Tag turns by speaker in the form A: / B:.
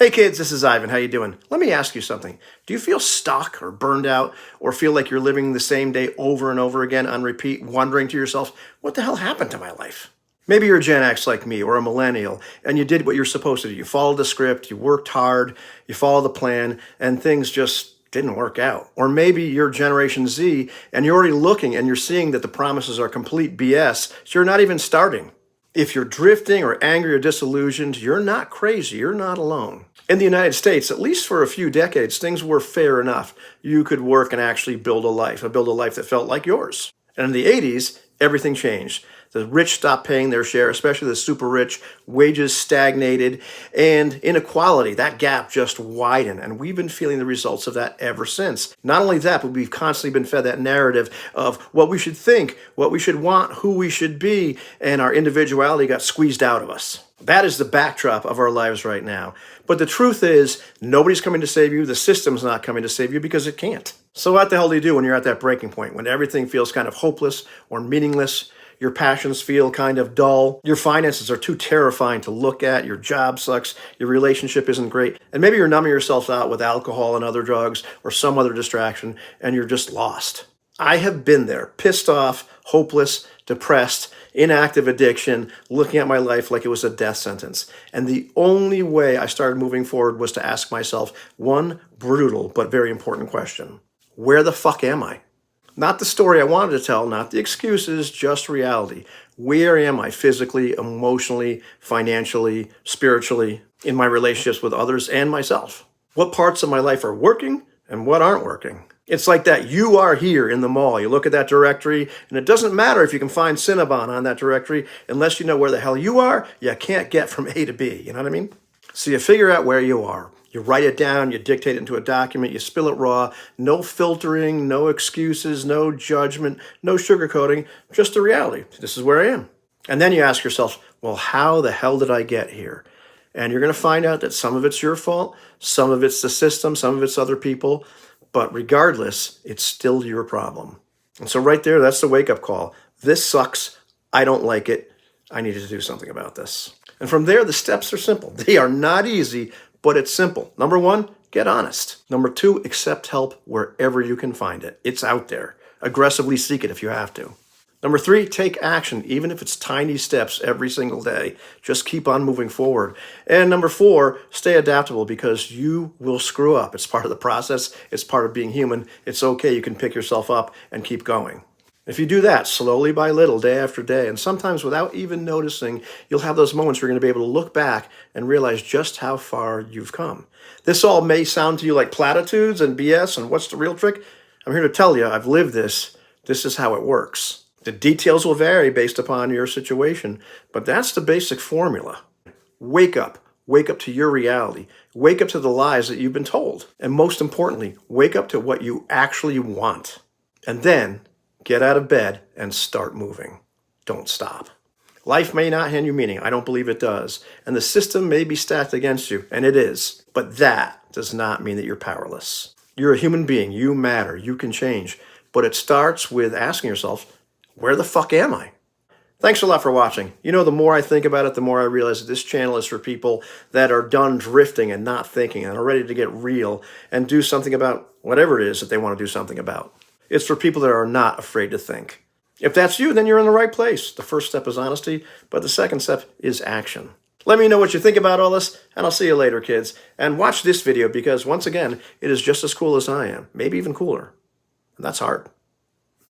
A: Hey kids, this is Ivan. How you doing? Let me ask you something. Do you feel stuck or burned out or feel like you're living the same day over and over again on repeat, wondering to yourself, what the hell happened to my life? Maybe you're Gen X like me or a millennial and you did what you're supposed to do. You followed the script, you worked hard, you followed the plan, and things just didn't work out. Or maybe you're Generation Z and you're already looking and you're seeing that the promises are complete BS, so you're not even starting. If you're drifting or angry or disillusioned, you're not crazy, you're not alone. In the United States, at least for a few decades, things were fair enough. You could work and actually build a life that felt like yours. And in the 80s, everything changed. The rich stopped paying their share, especially the super rich. Wages stagnated, and inequality, that gap just widened. And we've been feeling the results of that ever since. Not only that, but we've constantly been fed that narrative of what we should think, what we should want, who we should be, and our individuality got squeezed out of us. That is the backdrop of our lives right now. But the truth is, nobody's coming to save you. The system's not coming to save you because it can't. So what the hell do you do when you're at that breaking point, when everything feels kind of hopeless or meaningless? Your passions feel kind of dull. Your finances are too terrifying to look at. Your job sucks. Your relationship isn't great. And maybe you're numbing yourself out with alcohol and other drugs or some other distraction, and you're just lost. I have been there, pissed off, hopeless, depressed, inactive addiction, looking at my life like it was a death sentence. And the only way I started moving forward was to ask myself one brutal but very important question. Where the fuck am I? Not the story I wanted to tell, not the excuses, just reality. Where am I physically, emotionally, financially, spiritually, in my relationships with others and myself? What parts of my life are working and what aren't working? It's like that you are here in the mall. You look at that directory, and it doesn't matter if you can find Cinnabon on that directory. Unless you know where the hell you are, you can't get from A to B. You know what I mean? So you figure out where you are. You write it down, you dictate it into a document, you spill it raw, no filtering, no excuses, no judgment, no sugarcoating, just the reality. This is where I am. And then you ask yourself, well, how the hell did I get here? And you're going to find out that some of it's your fault, some of it's the system, some of it's other people, but regardless, it's still your problem. And so right there, that's the wake-up call. This sucks. I don't like it. I need to do something about this. And from there, the steps are simple. They are not easy, but it's simple. Number one, get honest. Number two, accept help wherever you can find it. It's out there. Aggressively seek it if you have to. Number three, take action, even if it's tiny steps every single day. Just keep on moving forward. And number four, stay adaptable because you will screw up. It's part of the process. It's part of being human. It's okay. You can pick yourself up and keep going. If you do that slowly by little, day after day, and sometimes without even noticing, you'll have those moments where you're going to be able to look back and realize just how far you've come. This all may sound to you like platitudes and BS and what's the real trick? I'm here to tell you, I've lived this. This is how it works. The details will vary based upon your situation, but that's the basic formula. Wake up. Wake up to your reality. Wake up to the lies that you've been told. And most importantly, wake up to what you actually want. And then get out of bed and start moving. Don't stop. Life may not hand you meaning. I don't believe it does. And the system may be stacked against you, and it is. But that does not mean that you're powerless. You're a human being. You matter. You can change. But it starts with asking yourself, where the fuck am I? Thanks a lot for watching. You know, the more I think about it, the more I realize that this channel is for people that are done drifting and not thinking and are ready to get real and do something about whatever it is that they want to do something about. It's for people that are not afraid to think. If that's you, then you're in the right place. The first step is honesty, but the second step is action. Let me know what you think about all this, and I'll see you later, kids. And watch this video because, once again, it is just as cool as I am, maybe even cooler. And that's hard.